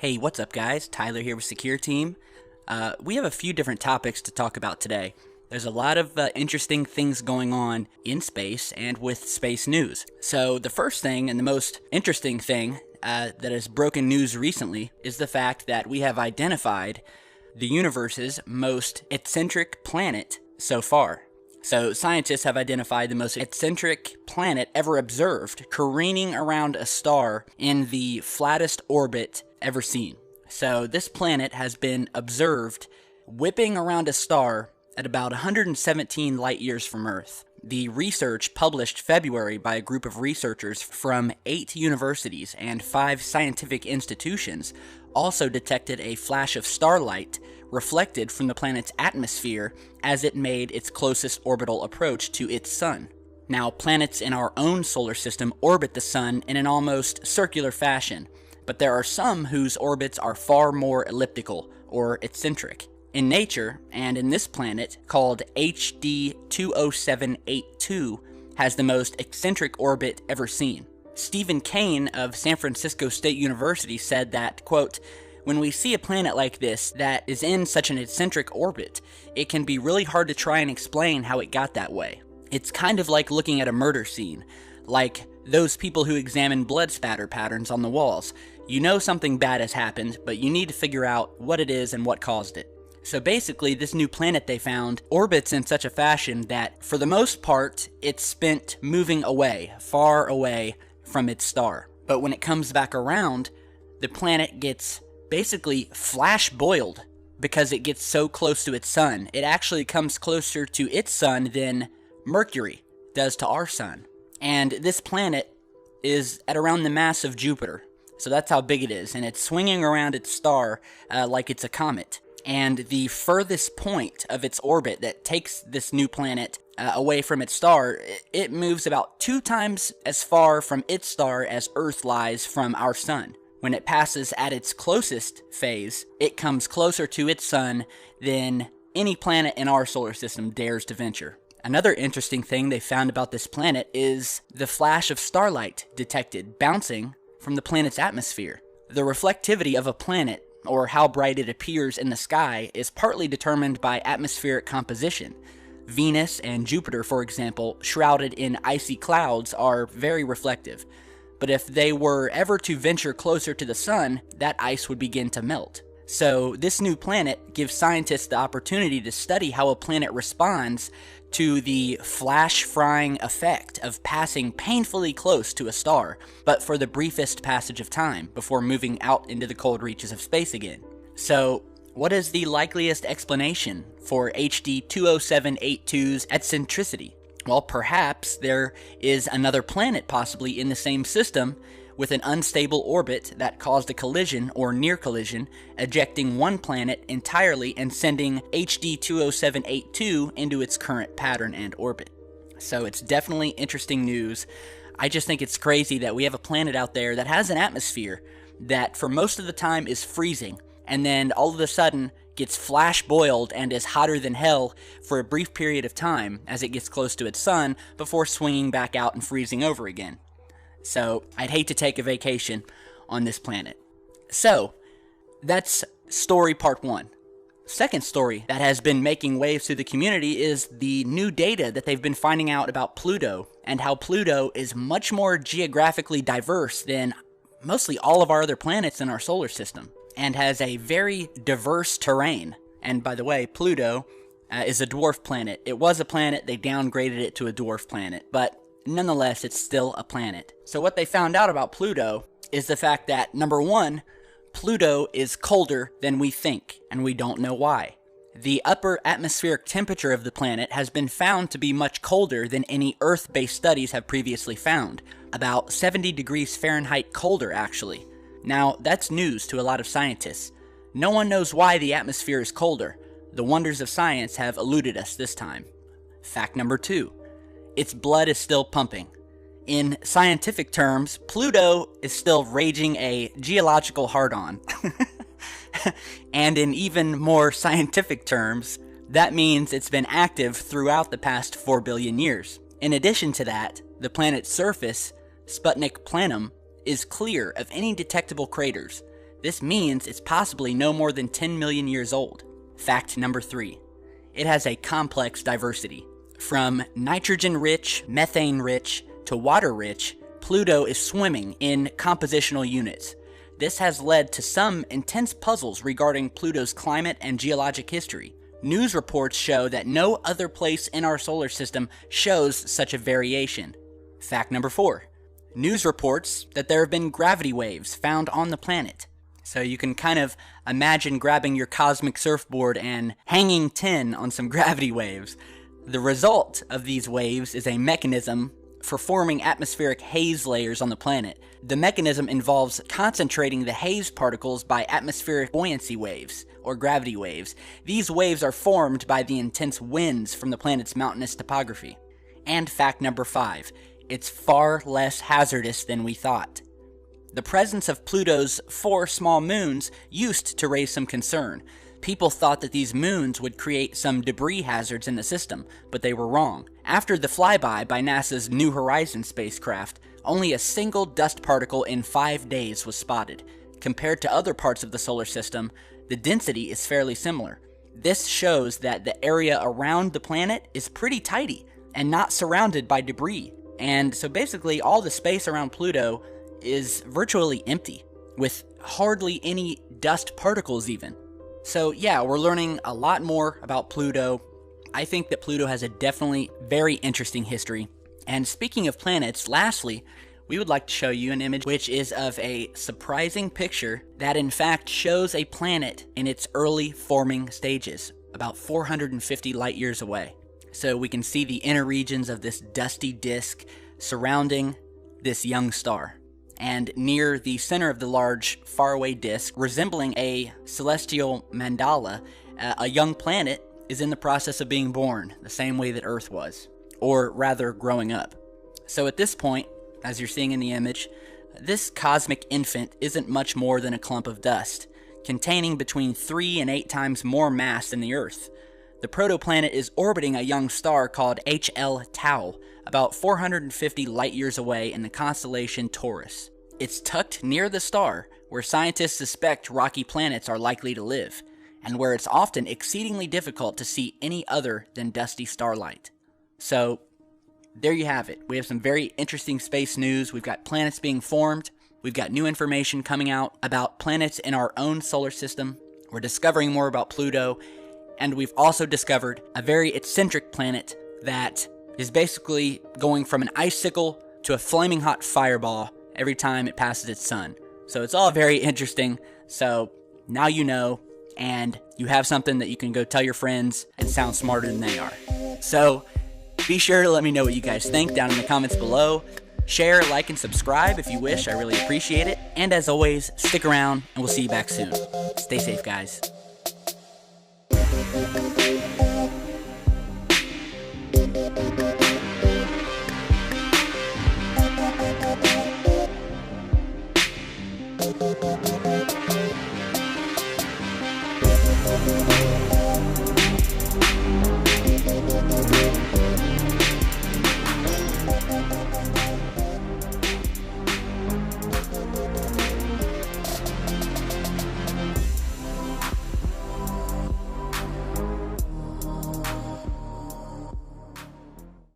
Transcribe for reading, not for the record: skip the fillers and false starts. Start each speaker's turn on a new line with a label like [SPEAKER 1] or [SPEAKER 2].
[SPEAKER 1] Hey, what's up, guys? Tyler here with Secure Team. We have a few different topics to talk about today. There's a lot of interesting things going on in space and with space news. So the first thing and the most interesting thing that has broken news recently is the fact that we have identified the universe's most eccentric planet so far. So scientists have identified the most eccentric planet ever observed, careening around a star in the flattest orbit ever seen. So this planet has been observed whipping around a star at about 117 light years from Earth. The research published February by a group of researchers from 8 universities and 5 scientific institutions also detected a flash of starlight reflected from the planet's atmosphere as it made its closest orbital approach to its sun. Now, planets in our own solar system orbit the sun in an almost circular fashion, but there are some whose orbits are far more elliptical or eccentric. In nature, and in this planet, called HD 20782, has the most eccentric orbit ever seen. Stephen Kane of San Francisco State University said that, quote, "When we see a planet like this that is in such an eccentric orbit, it can be really hard to try and explain how it got that way. It's kind of like looking at a murder scene, like those people who examine blood spatter patterns on the walls. You know something bad has happened, but you need to figure out what it is and what caused it." So basically, this new planet they found orbits in such a fashion that, for the most part, it's spent moving away, far away from its star. But when it comes back around, the planet gets basically flash boiled because it gets so close to its sun. It actually comes closer to its sun than Mercury does to our sun. And this planet is at around the mass of Jupiter. So that's how big it is. And it's swinging around its star like it's a comet. And the furthest point of its orbit that takes this new planet away from its star, it moves about 2 times as far from its star as Earth lies from our sun. When it passes at its closest phase, it comes closer to its sun than any planet in our solar system dares to venture. Another interesting thing they found about this planet is the flash of starlight detected bouncing from the planet's atmosphere. The reflectivity of a planet, or how bright it appears in the sky, is partly determined by atmospheric composition. Venus and Jupiter, for example, shrouded in icy clouds, are very reflective. But if they were ever to venture closer to the sun, that ice would begin to melt. So this new planet gives scientists the opportunity to study how a planet responds to the flash frying effect of passing painfully close to a star, but for the briefest passage of time before moving out into the cold reaches of space again. So, what is the likeliest explanation for HD 20782's eccentricity? Well, perhaps there is another planet possibly in the same system with an unstable orbit that caused a collision or near collision, ejecting one planet entirely and sending HD 20782 into its current pattern and orbit. So it's definitely interesting news. I just think it's crazy that we have a planet out there that has an atmosphere that for most of the time is freezing, and then all of a sudden gets flash boiled and is hotter than hell for a brief period of time as it gets close to its sun before swinging back out and freezing over again. So, I'd hate to take a vacation on this planet. So, that's story part 1. Second story that has been making waves through the community is the new data that they've been finding out about Pluto, and how Pluto is much more geographically diverse than mostly all of our other planets in our solar system, and has a very diverse terrain. And by the way, Pluto is a dwarf planet. It was a planet, they downgraded it to a dwarf planet, but nonetheless, it's still a planet. So what they found out about Pluto is the fact that, number 1, Pluto is colder than we think, and we don't know why. The upper atmospheric temperature of the planet has been found to be much colder than any Earth-based studies have previously found. About 70 degrees Fahrenheit colder, actually. Now, that's news to a lot of scientists. No one knows why the atmosphere is colder. The wonders of science have eluded us this time. Fact number 2. Its blood is still pumping. In scientific terms, Pluto is still raging a geological hard-on. And in even more scientific terms, that means it's been active throughout the past 4 billion years. In addition to that, the planet's surface, Sputnik Planum, is clear of any detectable craters, This means it's possibly no more than 10 million years old. Fact number 3. It has a complex diversity. From nitrogen-rich, methane-rich, to water-rich, Pluto is swimming in compositional units. This has led to some intense puzzles regarding Pluto's climate and geologic history. News reports show that no other place in our solar system shows such a variation. Fact number 4. News reports that there have been gravity waves found on the planet. So you can kind of imagine grabbing your cosmic surfboard and hanging 10 on some gravity waves. The result of these waves is a mechanism for forming atmospheric haze layers on the planet. The mechanism involves concentrating the haze particles by atmospheric buoyancy waves, or gravity waves. These waves are formed by the intense winds from the planet's mountainous topography. And fact number 5, it's far less hazardous than we thought. The presence of Pluto's 4 small moons used to raise some concern. People thought that these moons would create some debris hazards in the system, but they were wrong. After the flyby by NASA's New Horizons spacecraft, only a single dust particle in 5 days was spotted. Compared to other parts of the solar system, the density is fairly similar. This shows that the area around the planet is pretty tidy and not surrounded by debris. And so basically all the space around Pluto is virtually empty, with hardly any dust particles even. So yeah, we're learning a lot more about Pluto. I think that Pluto has a definitely very interesting history. And speaking of planets, lastly, we would like to show you an image which is of a surprising picture that in fact shows a planet in its early forming stages, about 450 light years away. So we can see the inner regions of this dusty disk surrounding this young star. And near the center of the large, faraway disk, resembling a celestial mandala, a young planet is in the process of being born, the same way that Earth was, or rather growing up. So at this point, as you're seeing in the image, this cosmic infant isn't much more than a clump of dust, containing between 3 and 8 times more mass than the Earth. The protoplanet is orbiting a young star called HL Tau, about 450 light-years away in the constellation Taurus. It's tucked near the star, where scientists suspect rocky planets are likely to live, and where it's often exceedingly difficult to see any other than dusty starlight. So, there you have it. We have some very interesting space news. We've got planets being formed. We've got new information coming out about planets in our own solar system. We're discovering more about Pluto. And we've also discovered a very eccentric planet that is basically going from an icicle to a flaming hot fireball every time it passes its sun. So it's all very interesting. So now you know, and you have something that you can go tell your friends and sound smarter than they are. So be sure to let me know what you guys think down in the comments below. Share, like, and subscribe if you wish. I really appreciate it. And as always, stick around and we'll see you back soon. Stay safe, guys. Thank you.